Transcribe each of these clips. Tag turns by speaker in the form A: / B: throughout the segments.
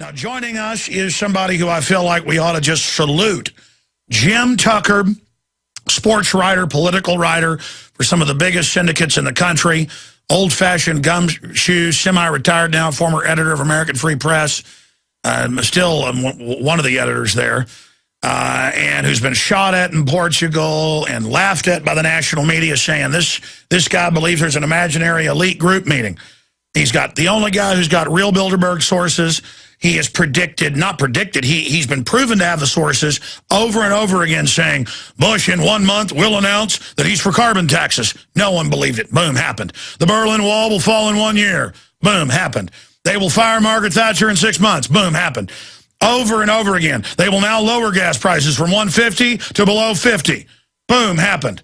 A: Now, joining us is somebody who I feel like we ought to just salute. Jim Tucker, sports writer, political writer for some of the biggest syndicates in the country, old-fashioned gumshoes, semi-retired now, former editor of American Free Press, still one of the editors there, and who's been shot at in Portugal and laughed at by the national media, saying this guy believes there's an imaginary elite group meeting. He's got the only guy who's got real Bilderberg sources. He has he's been proven to have the sources over and over again, saying, Bush in 1 month will announce that he's for carbon taxes. No one believed it. Boom, happened. The Berlin Wall will fall in 1 year. Boom, happened. They will fire Margaret Thatcher in 6 months. Boom, happened. Over and over again. They will now lower gas prices from 150 to below 50. Boom, happened.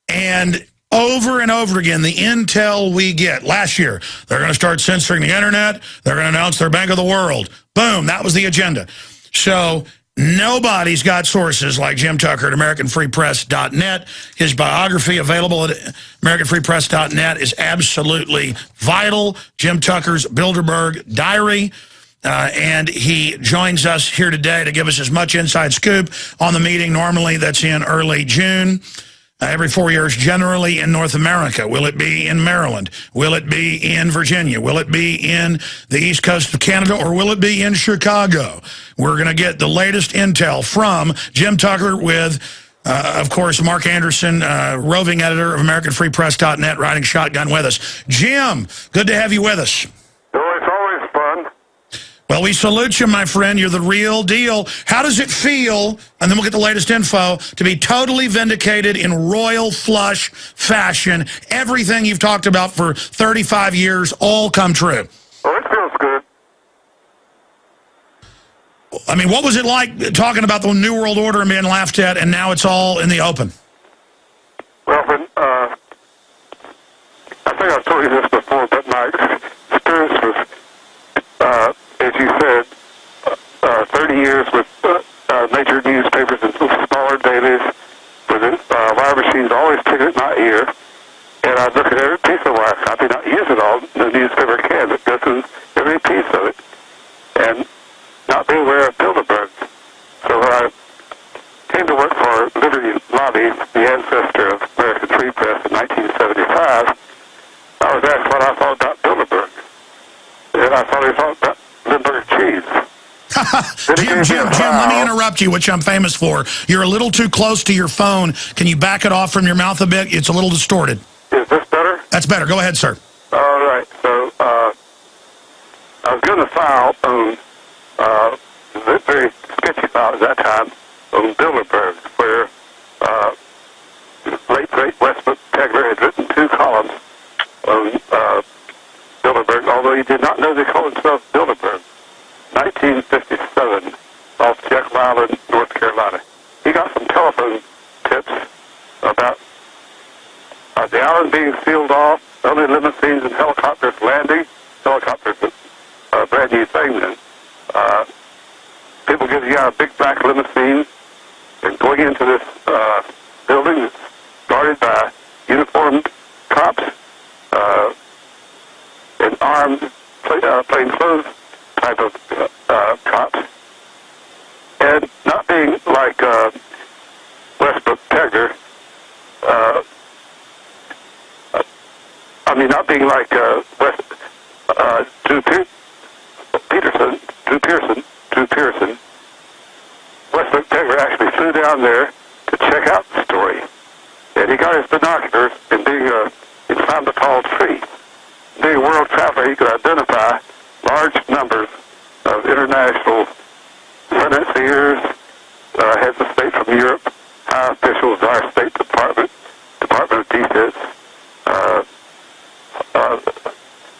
A: And over and over again, the intel we get. Last year, they're going to start censoring the internet. They're going to announce their Bank of the World. Boom, that was the agenda. So nobody's got sources like Jim Tucker at AmericanFreePress.net. His biography available at AmericanFreePress.net is absolutely vital. Jim Tucker's Bilderberg Diary. And he joins us here today to give us as much inside scoop on the meeting. Normally, that's in early June. Every 4 years, generally in North America. Will it be in Maryland? Will it be in Virginia? Will it be in the East Coast of Canada? Or will it be in Chicago? We're going to get the latest intel from Jim Tucker with, of course, Mark Anderson, roving editor of AmericanFreePress.net, riding shotgun with us. Jim, good to have you with us.
B: Oh, it's always fun.
A: Well, we salute you, my friend. You're the real deal. How does it feel, and then we'll get the latest info, to be totally vindicated in royal flush fashion? Everything you've talked about for 35 years, all come true.
B: Oh, it feels good.
A: I mean, what was it like talking about the New World Order and being laughed at, and now it's all in the open?
B: Well, I think I've told you this before, but my experience was, as you said, 30 years with major newspapers and smaller dailies, where the wire machines always tick at my ear, and I look at every piece of wire copy, not use it all, the newspaper can, but go through every piece of it, and not be aware of Bilderberg. So when I came to work for Liberty Lobby, the ancestor of American Free Press in 1975, I was asked what I thought about Bilderberg. And I thought he thought about Limburger cheese.
A: Jim, let me interrupt you, which I'm famous for. You're a little too close to your phone. Can you back it off from your mouth a bit? It's a little distorted.
B: Is this better?
A: That's better. Go ahead, sir.
B: All right. So I was given a file on, very sketchy file at that time, on Bilderberg, where late, great Westbrook Tegler had written 2 columns on Bilderberg, although he did not know they called himself Bilderberg. 1957, off Jekyll Island, North Carolina. He got some telephone tips about the island being sealed off, only limousines and helicopters landing. Helicopters was a brand new thing then. People getting out of big black limousines and going into this building that's guarded by uniformed cops and armed plainclothes type of cops, and not being like Westbrook Tegler, not being like Drew Pearson. Westbrook Tegler actually flew down there to check out the story, and he got his binoculars, and being he found a tall tree. Being a world traveler, he could identify large numbers of international financiers, heads of state from Europe, high officials, our State Department, Department of Defense,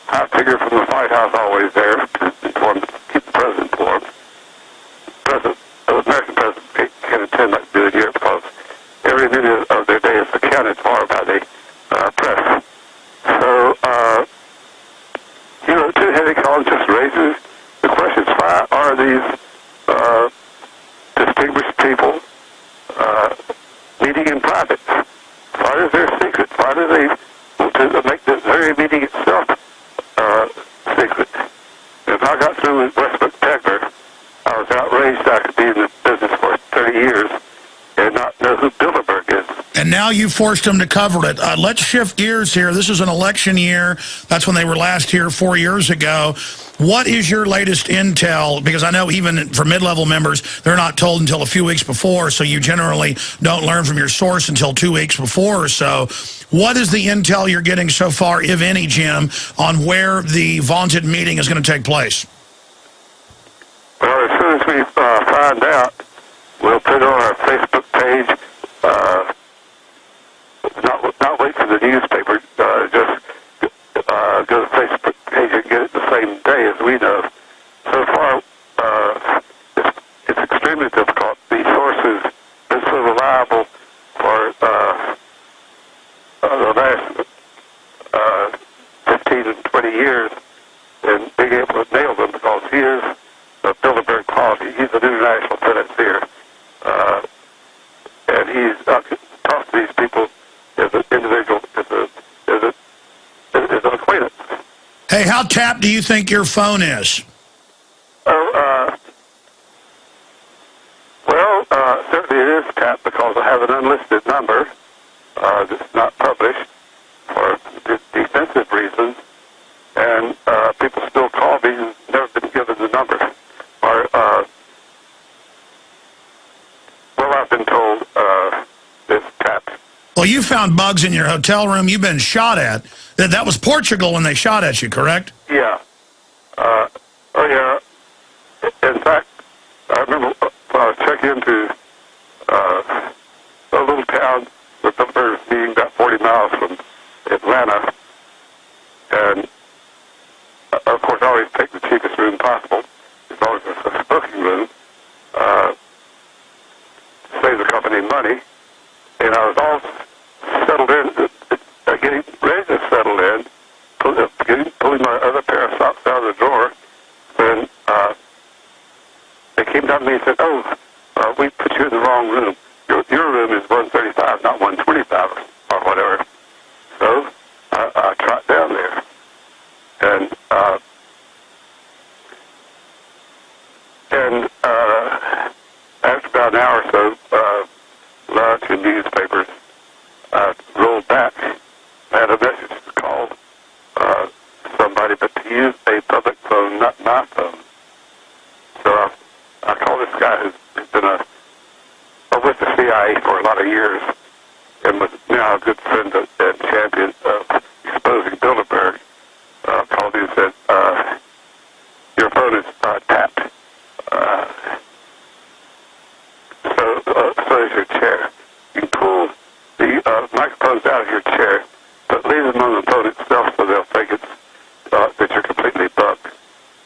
B: high figure from the White House always there to keep the president informed. The American president can't attend like do it here because every minute of their day is accounted for by the press. So, two heavy columns just raises the questions. Why are these distinguished people meeting in private? What is their secret? Why do they want to make the very meeting itself secret? If I got through with Westbrook years and not know who Bilderberg is.
A: And now you forced them to cover it. Let's shift gears here. This is an election year. That's when they were last here 4 years ago. What is your latest intel? Because I know even for mid-level members, they're not told until a few weeks before, so you generally don't learn from your source until 2 weeks before or so. What is the intel you're getting so far, if any, Jim, on where the vaunted meeting is going to take place?
B: Well, as soon as we find out, we'll put it on our Facebook page. Not wait for the newspaper. Just go to the Facebook page and get it the same day as we know. So far, it's extremely difficult. The sources have been so reliable for the last 15 and 20 years, and being able to nail them because he is Bilderberg quality. He's an international financier, and he's talked to these people as an individual, as an acquaintance.
A: Hey, how tapped do you think your phone is?
B: Certainly it is tapped because I have an unlisted number that's not published for defensive reasons, and people still call me who've never been given the number. I've been told it's tapped.
A: Well, you found bugs in your hotel room. You've been shot at. That was Portugal when they shot at you, correct?
B: Yeah. Yeah. In fact, I remember when I was checking into a little town with the first being about 40 miles from Atlanta, and of course I always take the cheapest room possible, as long as it's a smoking room, save the company money, and I was all settled in, getting ready to settle in, pulling my other pair of socks out of the drawer, when they came down to me and said, we put you in the wrong room. Your room is 135, not 125 or whatever. So I trot down there, and after about an hour or so, lunch and newspapers, I rolled back. I had a message to call somebody, but to use a public phone, not my phone. So I called this guy who's been with the CIA for a lot of years and was now a good friend and champion of exposing Bilderberg. Called me and said, your phone is tapped. So is your chair. You can pull the microphones out of your chair, but leave them on the phone itself so they'll think it's that you're completely bugged.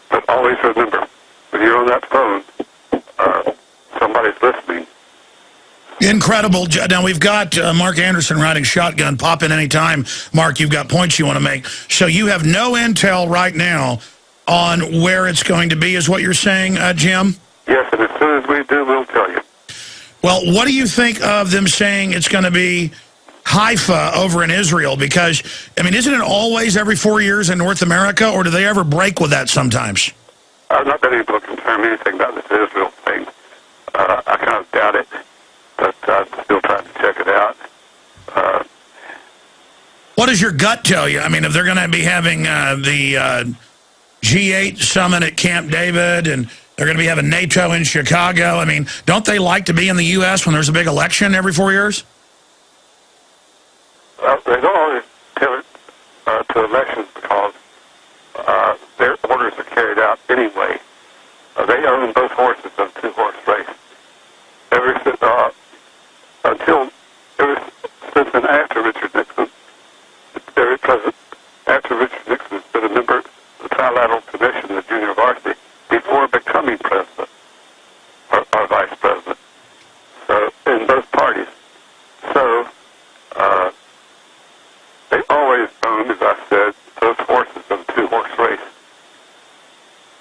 B: But always remember, when you're on that phone, somebody's listening.
A: Incredible. Now, we've got Mark Anderson riding shotgun. Pop in any time. Mark, you've got points you want to make. So you have no intel right now on where it's going to be, is what you're saying, Jim?
B: Yes, and as soon as we do, we'll tell you.
A: Well, what do you think of them saying it's going to be Haifa over in Israel? Because, I mean, isn't it always every 4 years in North America, or do they ever break with that sometimes?
B: I've not been able to confirm anything about this Israel thing. I kind of doubt it, but I'm still trying to check it out.
A: What does your gut tell you? I mean, if they're going to be having the G8 summit at Camp David, and they're going to be having NATO in Chicago, I mean, don't they like to be in the U.S. when there's a big election every 4 years?
B: Well, they don't always tell it to elections because their orders are carried out anyway. They own both horses of a two-horse race. Ever since and after Richard Nixon, every president after Richard Nixon has been a member of the Trilateral Commission, the junior varsity, before becoming president or vice president. So in both parties. So they always own, as I said, those horses of a two-horse race.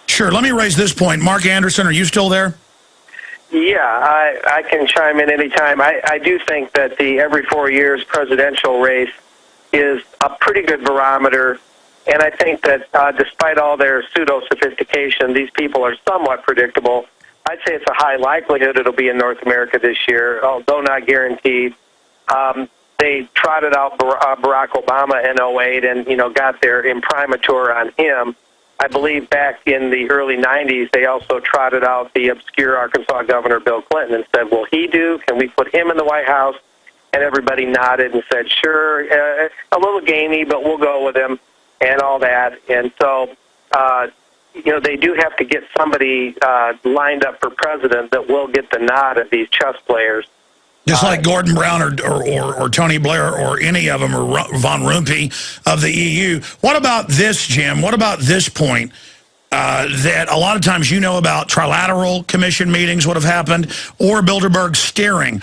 A: Sure. Let me raise this point. Mark Anderson, are you still there?
C: Yeah, I can chime in anytime. I do think that the every 4 years presidential race is a pretty good barometer, and I think that despite all their pseudo-sophistication, these people are somewhat predictable. I'd say it's a high likelihood it'll be in North America this year, although not guaranteed. They trotted out Barack Obama in '08 and, got their imprimatur on him. I believe back in the early 90s, they also trotted out the obscure Arkansas Governor Bill Clinton and said, will he do? Can we put him in the White House? And everybody nodded and said, sure, a little gamey, but we'll go with him and all that. And so, they do have to get somebody lined up for president that will get the nod of these chess players.
A: Just like Gordon Brown or Tony Blair or any of them, or Von Rompuy of the EU. What about this, Jim? What about this point that a lot of times about trilateral commission meetings would have happened, or Bilderberg steering?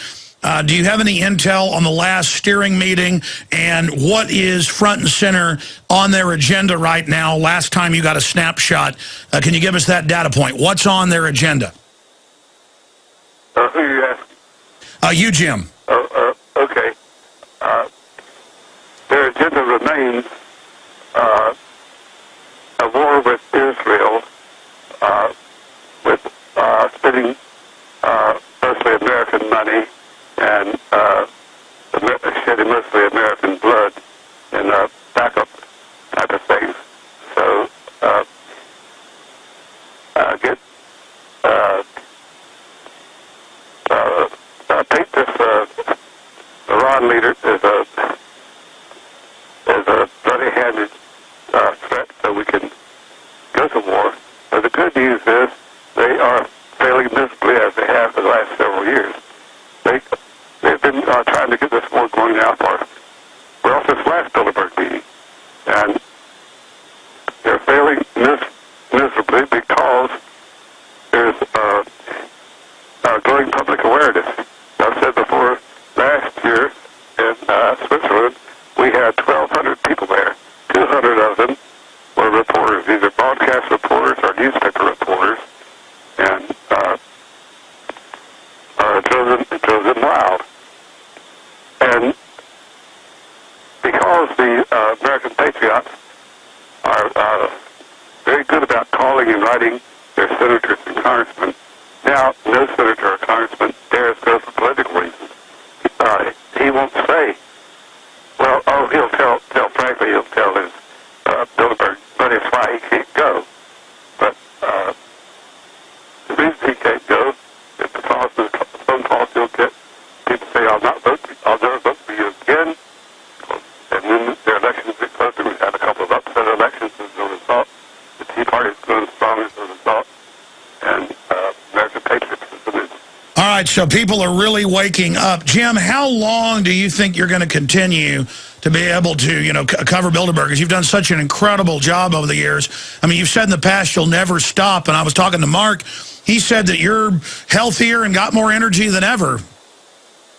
A: Do you have any intel on the last steering meeting and what is front and center on their agenda right now? Last time you got a snapshot. Can you give us that data point? What's on their agenda?
B: Who are you asking?
A: You, Jim.
B: Okay. Their agenda remains a war with Israel, with spending mostly American money and shedding mostly American blood and backup type of things. So paint this Iran leader as a bloody-handed threat, so we can go to war. But the good news is they are failing miserably, as they have for the last several years. They've been trying to get this war going now for this last Bilderberg meeting, and they're failing miserably because there's growing public awareness. I've said before, last year in Switzerland, we had 1,200 people there. 200 of them were reporters, either broadcast reporters or newspaper reporters, and drove them wild. And because the American patriots are very good about calling and writing their senators and congressmen, now no senator or congressman dares go for political reasons. He won't say, he'll tell his Bilderberg, but it's why he can't go. But the reason he can't go is because of the phone calls he'll get. People say, I'll never vote for you again. And then their elections get closer. We've had a couple of upset elections as a result. The Tea Party is going strong as a result. And American patriotism is.
A: All right, so people are really waking up. Jim, how long do you think you're going to continue to be able to, cover Bilderberg? Because you've done such an incredible job over the years. I mean, you've said in the past you'll never stop. And I was talking to Mark. He said that you're healthier and got more energy than ever.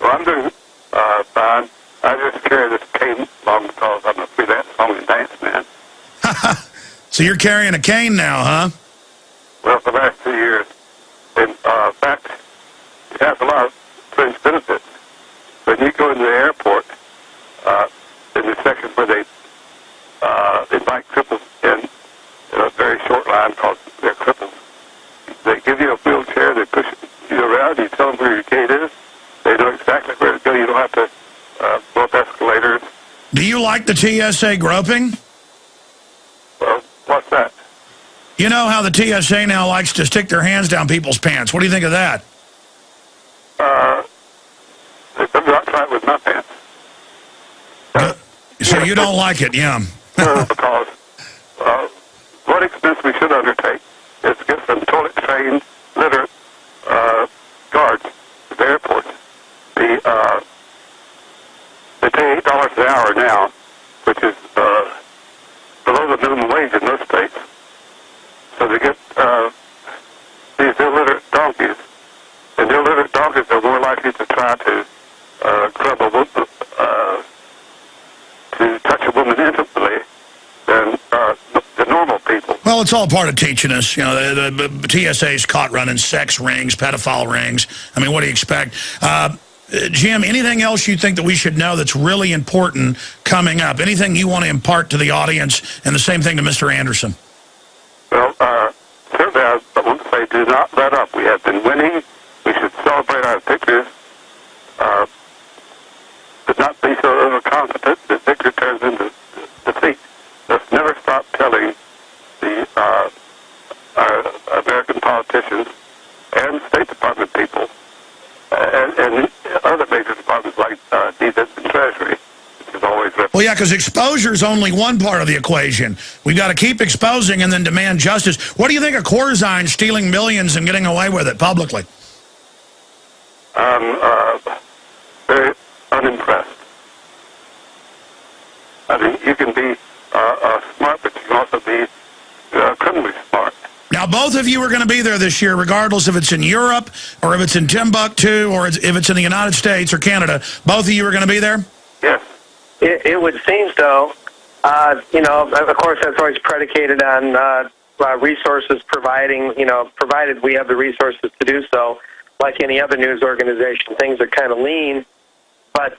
B: Well, I'm doing fine. I just carry this cane along because I'm a freelance song and dance man.
A: So you're carrying a cane now, huh?
B: Well, for the last 2 years. In fact, it has a lot of fringe benefits. When you go into the airport, in the section where they invite cripples in a very short line because they're cripples, they give you a wheelchair, they push you around, you tell them where your gate is, they know exactly where to go, you don't have to go up escalators.
A: Do you like the TSA groping?
B: Well, what's that?
A: You know how the TSA now likes to stick their hands down people's pants. What do you think of that?
B: I'm not trying with my pants.
A: So you don't like it, yeah.
B: Because one expense we should undertake is to get some toilet-trained litter guards at the airports. They pay $8 an hour now, which is below the minimum wage in most states. So they get these illiterate donkeys, and illiterate donkeys are more likely to try to grab a woman, to touch a woman intimately than the normal people.
A: Well, it's all part of teaching us. The TSA's caught running sex rings, pedophile rings. I mean, what do you expect? Jim, anything else you think that we should know that's really important coming up? Anything you want to impart to the audience? And the same thing to Mr. Anderson.
B: Well, certainly I want to say do not let up. We have been winning. We should celebrate our victories, but not be so overconfident that victory turns into defeat. Let's never stop telling the our American politicians and State Department people and other major departments like Defense and Treasury, which is always...
A: Well, yeah, because exposure is only one part of the equation. We've got to keep exposing and then demand justice. What do you think of Corzine stealing millions and getting away with it publicly?
B: Very unimpressed. I mean, you can be smart, but you can also be criminally smart.
A: Now, both of you are going to be there this year, regardless if it's in Europe or if it's in Timbuktu or if it's in the United States or Canada. Both of you are going to be there?
B: Yes.
C: It would seem so. You know, of course, that's always predicated on resources provided we have the resources to do so. Like any other news organization, things are kind of lean. But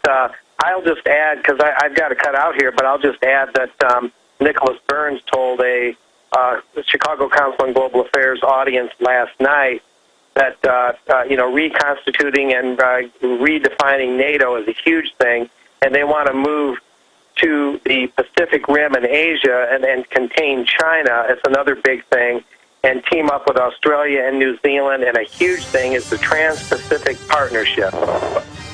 C: I'll just add, because I've got to cut out here, but I'll just add that Nicholas Burns told a Chicago Council on Global Affairs audience last night that, reconstituting and redefining NATO is a huge thing, and they want to move to the Pacific Rim and Asia and contain China. It's another big thing, and team up with Australia and New Zealand, and a huge thing is the Trans-Pacific Partnership.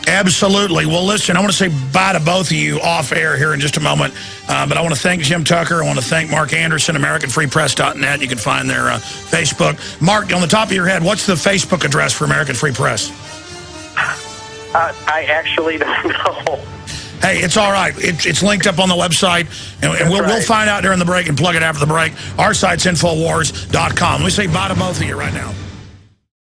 A: Absolutely. Well, listen, I want to say bye to both of you off air here in just a moment. But I want to thank Jim Tucker. I want to thank Mark Anderson, AmericanFreePress.net. You can find their Facebook. Mark, on the top of your head, what's the Facebook address for American Free Press?
C: I actually don't know.
A: Hey, it's all right. It's linked up on the website, and we'll find out during the break and plug it after the break. Our site's Infowars.com. Let me say bye to both of you right now.